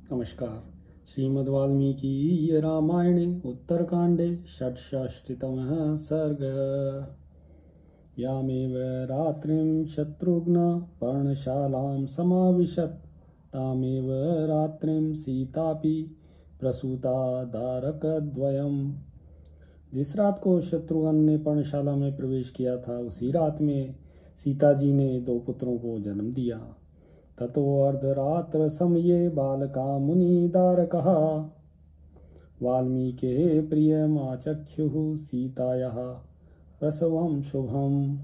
नमस्कार। श्रीमद् वाल्मीकि रामायणे उत्तरकांडे षट्षष्टितमः सर्गः। यामेव रात्रिं शत्रुघ्न पर्णशालां समाविशत् तामेव रात्रिं सीतापि प्रसूता दारकद्वयम्। जिस रात को शत्रुघ्न ने पर्णशाला में प्रवेश किया था, उसी रात में सीता जी ने दो पुत्रों को जन्म दिया। ततो अर्धरात्र समये बालका मुनिदारकः वाल्मीके प्रियमाचख्युः सीतायाः प्रसवं शुभम।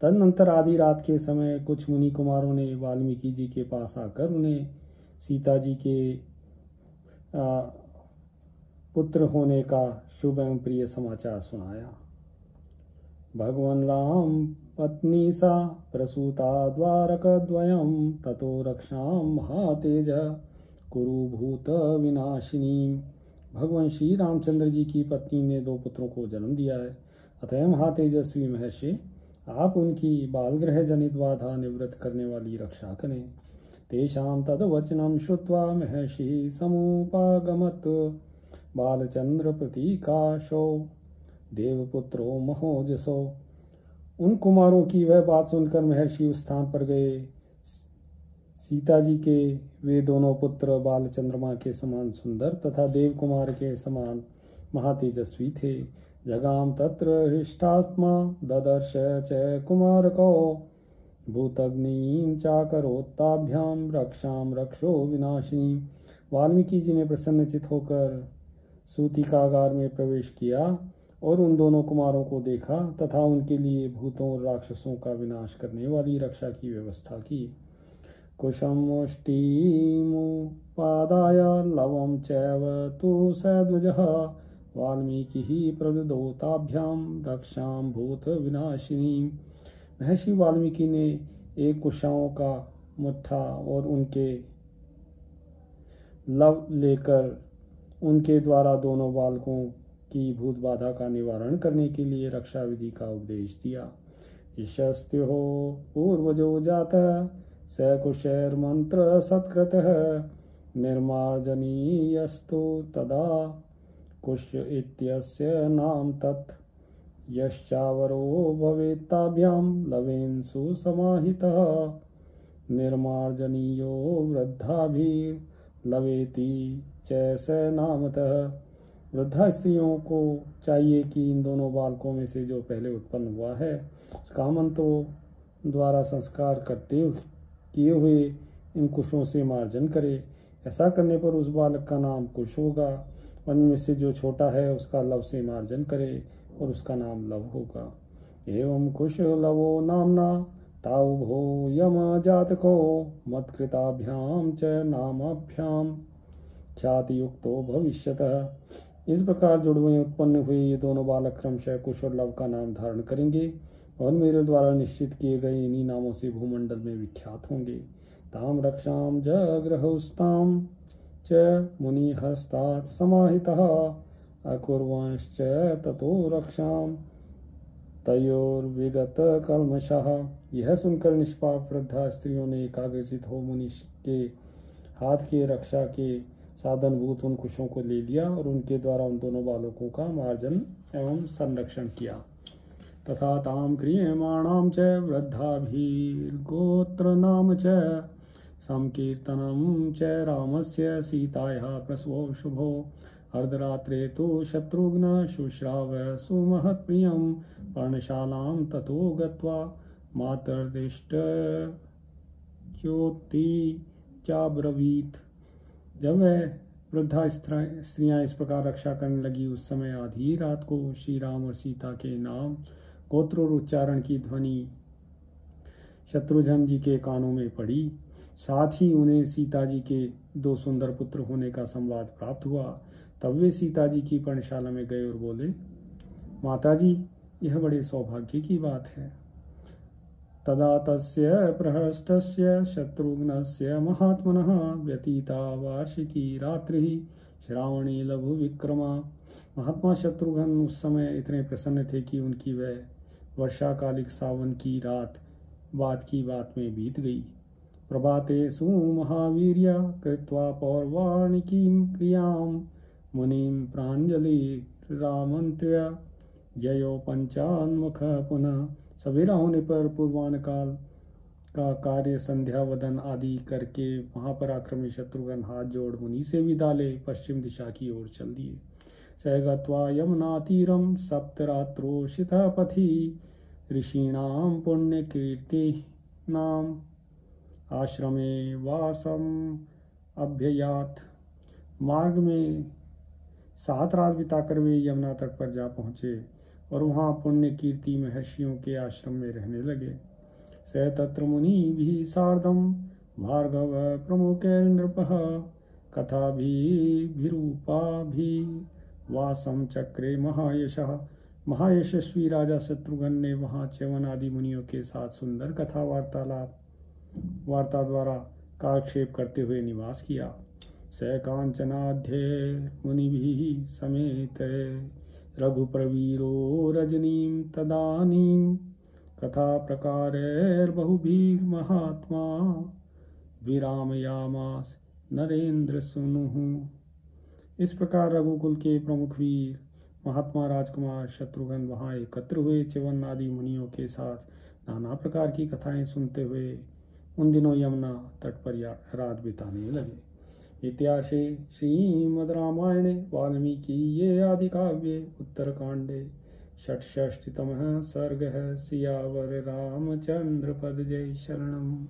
तदनंतर आधी रात के समय कुछ मुनि कुमारों ने वाल्मीकि जी के पास आकर उन्हें सीता जी के पुत्र होने का शुभ एवं प्रिय समाचार सुनाया। भगवान राम पत्नी सा प्रसूता द्वारकद्वयं ततो रक्षां महातेज कुरु भूत विनाशिनी। भगवान श्री रामचंद्र जी की पत्नी ने दो पुत्रों को जन्म दिया है, अतः महातेजस्वी महर्षि आप उनकी बालगृह जनित बाधा निवृत्त करने वाली रक्षा करें। तेषां तद्वचनं श्रुत्वा महर्षि समुपागमत् बालचंद्र प्रतीकाशो देवपुत्रो महोजसो। उन कुमारों की वह बात सुनकर महर्षि उस स्थान पर गए। सीता जी के वे दोनों पुत्र बाल चंद्रमा के समान सुंदर तथा देव कुमार के समान महातेजस्वी थे। जगाम तत्र हृष्टात्मा ददर्श च कुमारको भूतग्निं चाकरोत्ताभ्याम रक्षाम रक्षो विनाशिनी। वाल्मीकि जी ने प्रसन्नचित होकर सूतिकागार में प्रवेश किया और उन दोनों कुमारों को देखा तथा उनके लिए भूतों और राक्षसों का विनाश करने वाली रक्षा की व्यवस्था की। कुशमुष्टिमुपादाय लवं चैव तु सद्वजः वाल्मीकिः प्रददोताभ्यां रक्षां भूत विनाशिनी। महर्षि वाल्मीकि ने एक कुशाओं का मुट्ठा और उनके लव लेकर उनके द्वारा दोनों बालकों की भूत बाधा का निवारण करने के लिए रक्षा विधि का उपदेश दिया। यशस्त्यो पूर्वजो जातः स कुशैर मंत्र सत्कृतः निर्मार्जनीयस्तु तदा कुश इत्यस्य नाम तत् यश्चावरो भवेत्ताभ्यां लवेन्सु समाहितः निर्मार्जनीयो वृद्धाभिर्लवेति च स नामतः। वृद्धा स्त्रियों को चाहिए कि इन दोनों बालकों में से जो पहले उत्पन्न हुआ है उसका मंत्रों द्वारा संस्कार किए हुए इन कुशों से मार्जन करे। ऐसा करने पर उस बालक का नाम कुश होगा और इनमें से जो छोटा है उसका लव से मार्जन करे और उसका नाम लव होगा। एवं कुश लवो नामना ताउभो यम जातको मत्कृताभ्याम च नामाभ्याम ख्याति युक्तो भविष्यतः। इस प्रकार जुड़वे उत्पन्न हुए ये दोनों बालक क्रमशः कुश और लव का नाम धारण करेंगे और मेरे द्वारा निश्चित किए गए इन्हीं नामों से भूमंडल में विख्यात होंगे। ताम रक्षाम जगृहस्ताम च मुनिहस्तात् समाहितः अकुर्वंश्च ततो रक्षाम तयोर्विगत कल्मषः। यह सुनकर निष्पाप वृद्धा स्त्रियों ने एकाग्रचित हो मुनि के हाथ के रक्षा के साधनभूत उन कुशों को ले लिया और उनके द्वारा उन दोनों बालकों का मार्जन एवं संरक्षण किया। तथा ताम क्रियमाणां च वृद्धाभिर्गोत्र नाम च संकीर्तनं च रामस्य सीतायाः प्रसवो शुभो। अर्धरात्रे तु शत्रुघ्न शुश्राव सुमहत्प्रियं पर्णशालां ततो गत्वा मातर्दिष्ट ज्योति चाब्रवीत। जब वह वृद्धा स्त्रियां इस प्रकार रक्षा करने लगी, उस समय आधी रात को श्री राम और सीता के नाम गोत्र और उच्चारण की ध्वनि शत्रुघ्न जी के कानों में पड़ी। साथ ही उन्हें सीता जी के दो सुंदर पुत्र होने का संवाद प्राप्त हुआ। तब वे सीता जी की पर्णशाला में गए और बोले, माता जी, यह बड़े सौभाग्य की बात है। तदा तस्य प्रहस्तस्य शत्रुघ्नस्य महात्मनः व्यतीता वार्षिकी रात्रिः श्रावणी लघु विक्रमा। महात्मा शत्रुघ्न उस समय इतने प्रसन्न थे कि उनकी वह वर्षाकालिक सावन की रात बात की बात में बीत गई। प्रभातेषु महावीर्य कृत्वा पौर्वाणिकीं क्रियां मुनिं प्राञ्जलिरामन्त्र्य जयो पंचान्मुख पुनः। सवेरा होने पर पूर्वाह्न काल का कार्य संध्या वदन आदि करके महापराक्रमी शत्रुघ्न हाथ जोड़ मुनि से विदा ले पश्चिम दिशा की ओर चल दिए। स गत्वा यमुना तीरम सप्तरात्रोषितः पथि ऋषीणां पुण्यकीर्तिनाम् आश्रमे वासम अभ्ययात। मार्ग में 7 रात बिताकर वे यमुना तट पर जा पहुँचे और वहाँ पुण्य कीर्ति महर्षियों के आश्रम में रहने लगे। स तत्र मुनिभिः सार्धं भार्गव प्रमुखैर्नृपः कथाभिरूपाभिवासं चक्रे महायशः। महायशस्वी राजा शत्रुघ्न ने वहाँ च्यवन आदि मुनियों के साथ सुंदर कथा वार्ता द्वारा कालक्षेप करते हुए निवास किया। स कांचनाध्ये मुनिभिः समेत रघुप्रवीरो रजनीं तदानीं कथा प्रकारैर्बहुभिर्महात्मा विरामयामास नरेंद्र सुनुः। इस प्रकार रघुकुल के प्रमुख वीर महात्मा राजकुमार शत्रुघ्न वहाँ एकत्र हुए च्यवन आदि मुनियों के साथ नाना प्रकार की कथाएं सुनते हुए उन दिनों यमुना तट पर रात बिताने लगे। इतिहासे श्रीमद् रामायणे वाल्मीकिये आदिकाव्ये उत्तरकांडे षट्षष्टितमः सर्गः। सियावर रामचंद्र पद जय शरणम्।